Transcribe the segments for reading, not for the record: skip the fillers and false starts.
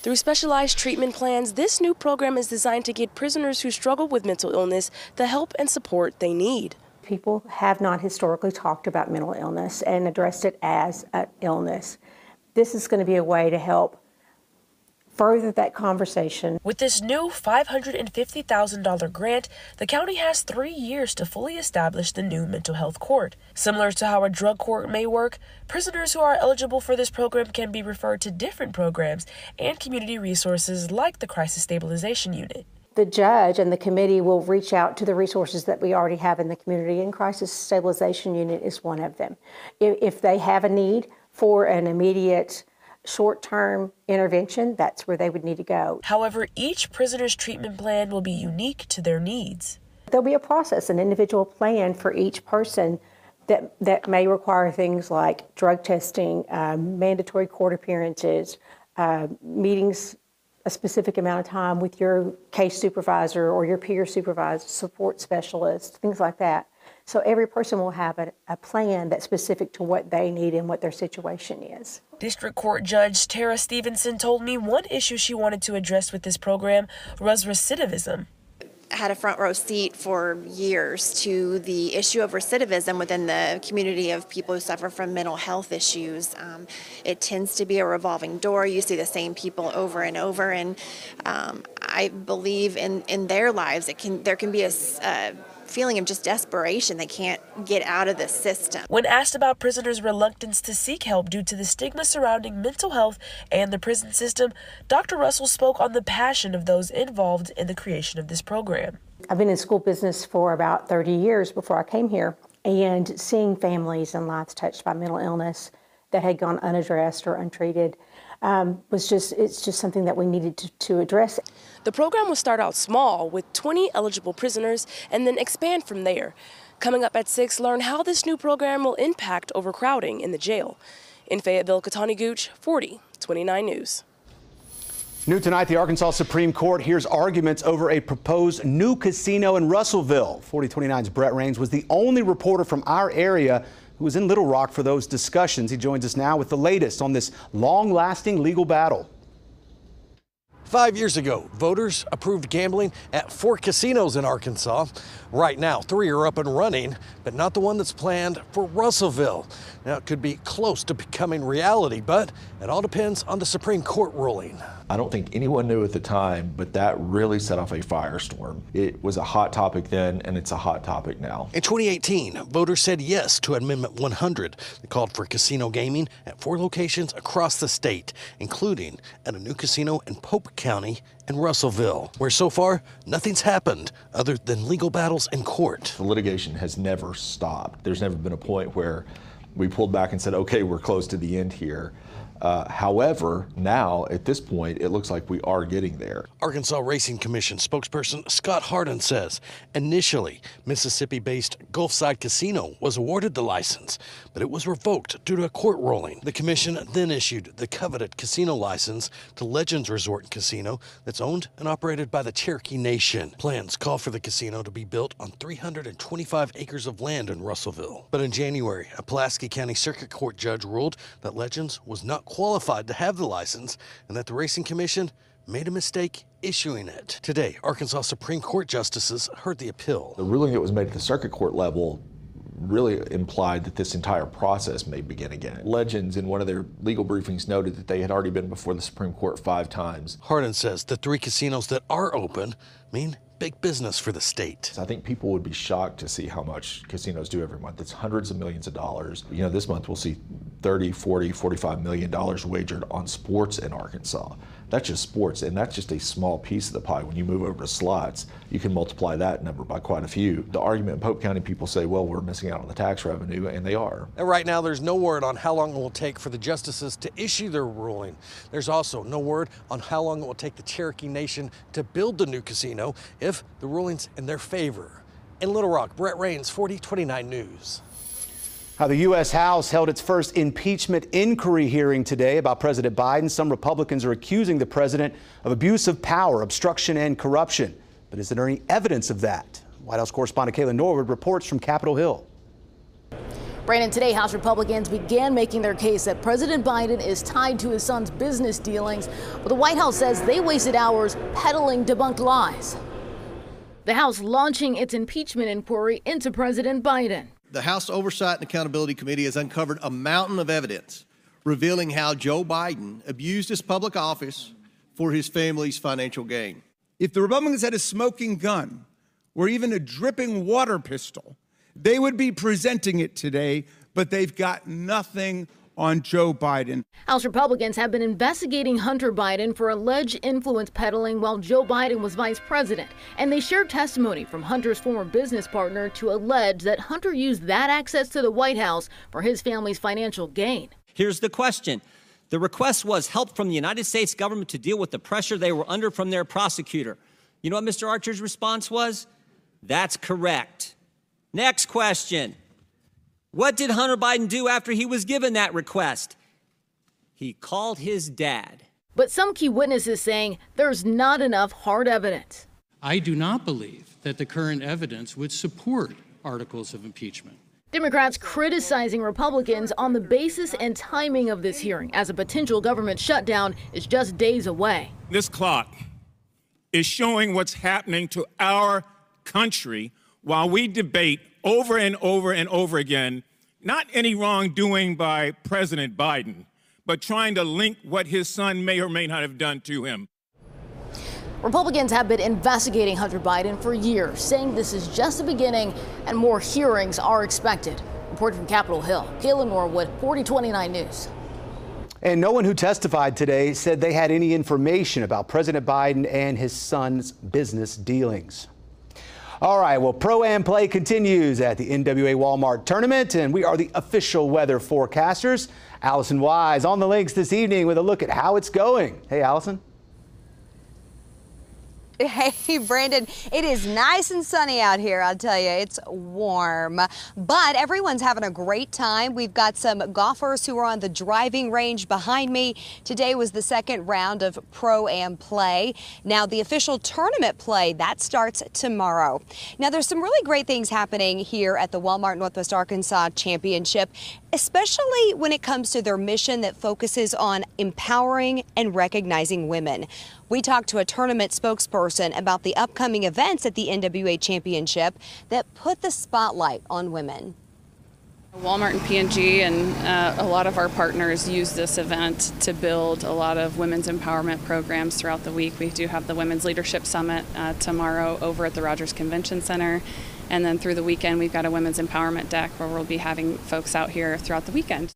Through specialized treatment plans, this new program is designed to get prisoners who struggle with mental illness the help and support they need. People have not historically talked about mental illness and addressed it as an illness. This is going to be a way to help further that conversation. With this new $550,000 grant, the county has 3 years to fully establish the new mental health court. Similar to how a drug court may work, prisoners who are eligible for this program can be referred to different programs and community resources like the Crisis Stabilization Unit. The judge and the committee will reach out to the resources that we already have in the community, and Crisis Stabilization Unit is one of them. If they have a need for an immediate short-term intervention, that's where they would need to go. However, each prisoner's treatment plan will be unique to their needs. There'll be a process, an individual plan for each person that may require things like drug testing, mandatory court appearances, meetings a specific amount of time with your case supervisor or your peer supervisor, support specialist, things like that. So every person will have a plan that's specific to what they need and what their situation is. District Court Judge Tara Stevenson told me one issue she wanted to address with this program was recidivism. I had a front row seat for years to the issue of recidivism within the community of people who suffer from mental health issues. It tends to be a revolving door. You see the same people over and over, and I believe in their lives there can be a feeling of just desperation. They can't get out of the system. When asked about prisoners' reluctance to seek help due to the stigma surrounding mental health and the prison system, Dr. Russell spoke on the passion of those involved in the creation of this program. I've been in school business for about 30 years before I came here, and seeing families and lives touched by mental illness that had gone unaddressed or untreated it's just something that we needed to address. The program will start out small with 20 eligible prisoners and then expand from there. Coming up at 6, learn how this new program will impact overcrowding in the jail. In Fayetteville, Katani Gooch, 4029 News. New tonight, the Arkansas Supreme Court hears arguments over a proposed new casino in Russellville. 4029's Brett Rains was the only reporter from our area who was in Little Rock for those discussions. He joins us now with the latest on this long-lasting legal battle. 5 years ago, voters approved gambling at 4 casinos in Arkansas. Right now, 3 are up and running, but not the one that's planned for Russellville. Now, it could be close to becoming reality, but it all depends on the Supreme Court ruling. I don't think anyone knew at the time, but that really set off a firestorm. It was a hot topic then, and it's a hot topic now. In 2018, voters said yes to Amendment 100 that called for casino gaming at 4 locations across the state, including at a new casino in Pope County and Russellville, where so far nothing's happened other than legal battles in court. The litigation has never stopped. There's never been a point where we pulled back and said, okay, we're close to the end here. However, now at this point, it looks like we are getting there. Arkansas Racing Commission spokesperson Scott Hardin says initially Mississippi-based Gulfside Casino was awarded the license, but it was revoked due to a court ruling. The commission then issued the coveted casino license to Legends Resort and Casino that's owned and operated by the Cherokee Nation. Plans call for the casino to be built on 325 acres of land in Russellville. But in January, a Pulaski County Circuit Court judge ruled that Legends was not qualified to have the license and that the Racing Commission made a mistake issuing it. Today, Arkansas Supreme Court justices heard the appeal. The ruling that was made at the circuit court level really implied that this entire process may begin again. Legends, in one of their legal briefings, noted that they had already been before the Supreme Court 5 times. Hardin says the 3 casinos that are open mean big business for the state. I think people would be shocked to see how much casinos do every month. It's hundreds of millions of dollars. You know, this month we'll see 30, 40, $45 million wagered on sports in Arkansas. That's just sports, and that's just a small piece of the pie. When you move over to slots, you can multiply that number by quite a few. The argument in Pope County, people say, well, we're missing out on the tax revenue, and they are. And right now, there's no word on how long it will take for the justices to issue their ruling. There's also no word on how long it will take the Cherokee Nation to build the new casino if the ruling's in their favor. In Little Rock, Brett Rains, 4029 News. How the U.S. House held its first impeachment inquiry hearing today about President Biden. Some Republicans are accusing the president of abuse of power, obstruction, and corruption. But is there any evidence of that? White House correspondent Kayla Norwood reports from Capitol Hill. Brandon, today House Republicans began making their case that President Biden is tied to his son's business dealings, but the White House says they wasted hours peddling debunked lies. The House launching its impeachment inquiry into President Biden. The House Oversight and Accountability Committee has uncovered a mountain of evidence revealing how Joe Biden abused his public office for his family's financial gain. If the Republicans had a smoking gun or even a dripping water pistol, they would be presenting it today, but they've got nothing on Joe Biden. House Republicans have been investigating Hunter Biden for alleged influence peddling while Joe Biden was vice president, and they shared testimony from Hunter's former business partner to allege that Hunter used that access to the White House for his family's financial gain. Here's the question. The request was help from the United States government to deal with the pressure they were under from their prosecutor. You know what Mr. Archer's response was? That's correct. Next question. What did Hunter Biden do after he was given that request? He called his dad. But some key witnesses saying there's not enough hard evidence. I do not believe that the current evidence would support articles of impeachment. Democrats criticizing Republicans on the basis and timing of this hearing as a potential government shutdown is just days away. This clock is showing what's happening to our country while we debate over and over and over again, not any wrongdoing by President Biden, but trying to link what his son may or may not have done to him. Republicans have been investigating Hunter Biden for years, saying this is just the beginning and more hearings are expected. Reporting from Capitol Hill, Kayla Norwood, 4029 News. And no one who testified today said they had any information about President Biden and his son's business dealings. All right, well, Pro-Am play continues at the NWA Walmart tournament, and we are the official weather forecasters. Allison Wise on the links this evening with a look at how it's going. Hey, Allison. Hey, Brandon, it is nice and sunny out here, I'll tell you. It's warm, but everyone's having a great time. We've got some golfers who are on the driving range behind me. Today was the second round of Pro-Am play. Now, the official tournament play, that starts tomorrow. Now, there's some really great things happening here at the Walmart Northwest Arkansas Championship, especially when it comes to their mission that focuses on empowering and recognizing women. We talked to a tournament spokesperson about the upcoming events at the NWA Championship that put the spotlight on women. Walmart and P&G and a lot of our partners use this event to build a lot of women's empowerment programs throughout the week. We do have the Women's Leadership Summit tomorrow over at the Rogers Convention Center. And then through the weekend, we've got a women's empowerment deck where we'll be having folks out here throughout the weekend.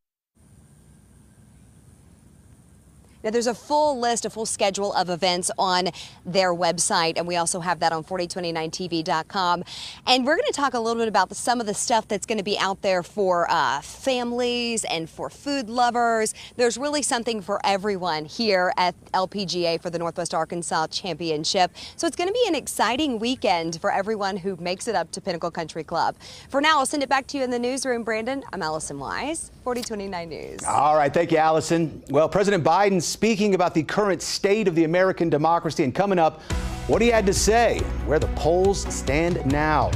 Now, there's a full list, a full schedule of events on their website, and we also have that on 4029tv.com. And we're going to talk a little bit about some of the stuff that's going to be out there for families and for food lovers. There's really something for everyone here at LPGA for the Northwest Arkansas Championship. So it's going to be an exciting weekend for everyone who makes it up to Pinnacle Country Club. For now, I'll send it back to you in the newsroom, Brandon. I'm Allison Wise, 4029 News. All right, thank you, Allison. Well, President Biden speaking about the current state of the American democracy, and coming up, what he had to say, where the polls stand now.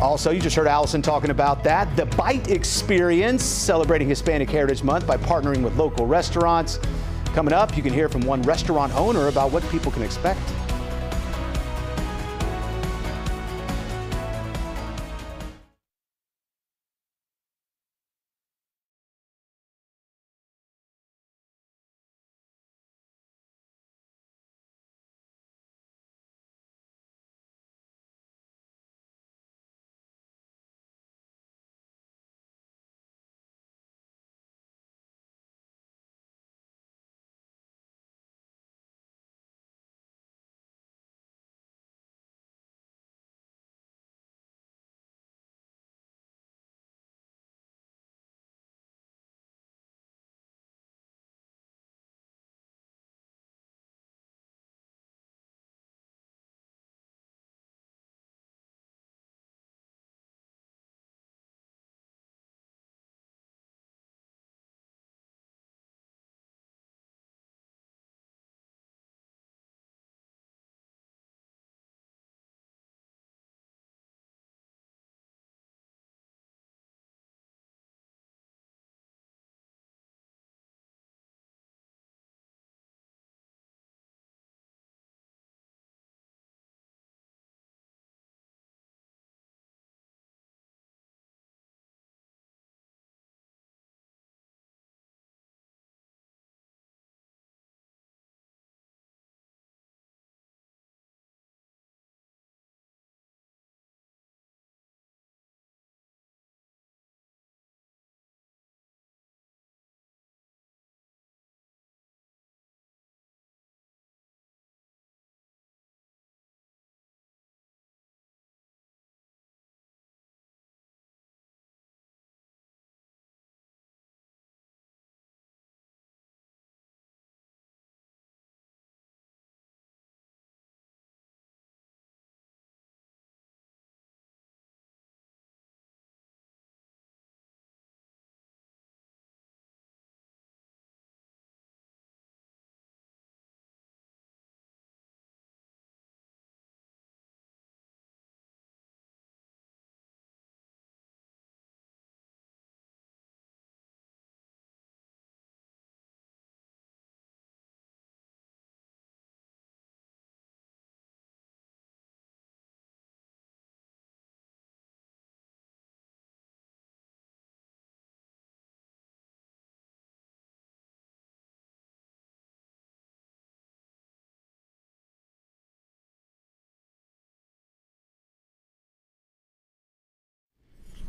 Also, you just heard Allison talking about that. The Bite Experience, celebrating Hispanic Heritage Month by partnering with local restaurants. Coming up, you can hear from one restaurant owner about what people can expect.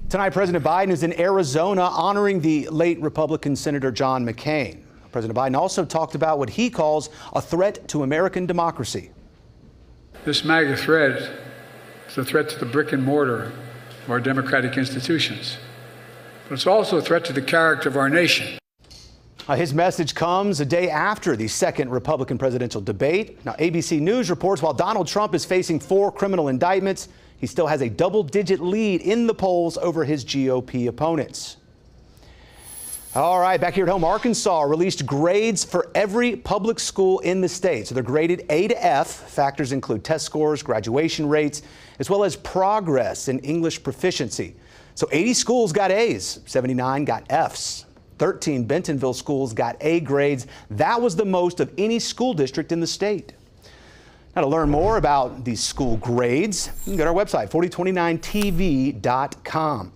Tonight, President Biden is in Arizona honoring the late Republican Senator John McCain. President Biden also talked about what he calls a threat to American democracy. This MAGA threat is a threat to the brick and mortar of our democratic institutions. But it's also a threat to the character of our nation. His message comes a day after the second Republican presidential debate. Now, ABC News reports while Donald Trump is facing 4 criminal indictments, he still has a double-digit lead in the polls over his GOP opponents. All right, back here at home, Arkansas released grades for every public school in the state. So they're graded A to F. Factors include test scores, graduation rates, as well as progress in English proficiency. So 80 schools got A's, 79 got F's. 13 Bentonville schools got A grades. That was the most of any school district in the state. Now, to learn more about these school grades, you can go to our website, 4029tv.com.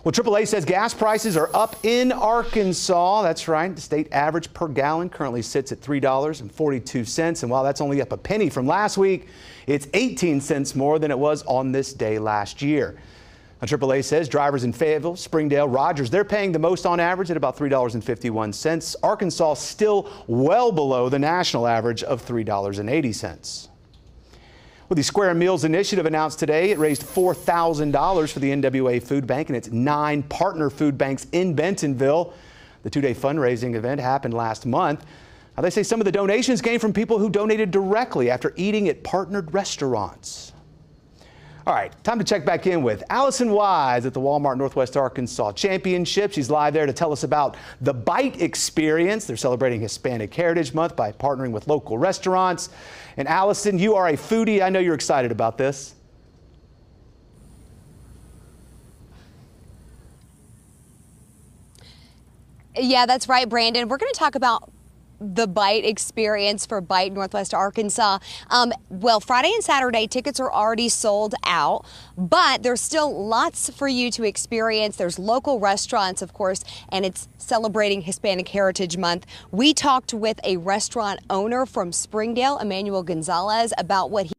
Well, AAA says gas prices are up in Arkansas. That's right. The state average per gallon currently sits at $3.42. And while that's only up a penny from last week, it's 18 cents more than it was on this day last year. Now, AAA says drivers in Fayetteville, Springdale, Rogers, they're paying the most on average at about $3.51. Arkansas still well below the national average of $3.80. Well, the Square Meals Initiative announced today it raised $4,000 for the NWA Food Bank and its 9 partner food banks in Bentonville. The 2-day fundraising event happened last month. Now, they say some of the donations came from people who donated directly after eating at partnered restaurants. All right, time to check back in with Allison Wise at the Walmart Northwest Arkansas Championship. She's live there to tell us about the Bite Experience. They're celebrating Hispanic Heritage Month by partnering with local restaurants. And Allison, you are a foodie. I know you're excited about this. Yeah, that's right, Brandon. We're going to talk about the Bite Experience for Bite Northwest Arkansas. Well, Friday and Saturday tickets are already sold out, but there's still lots for you to experience. There's local restaurants, of course, and it's celebrating Hispanic Heritage Month. We talked with a restaurant owner from Springdale, Emmanuel Gonzalez, about what he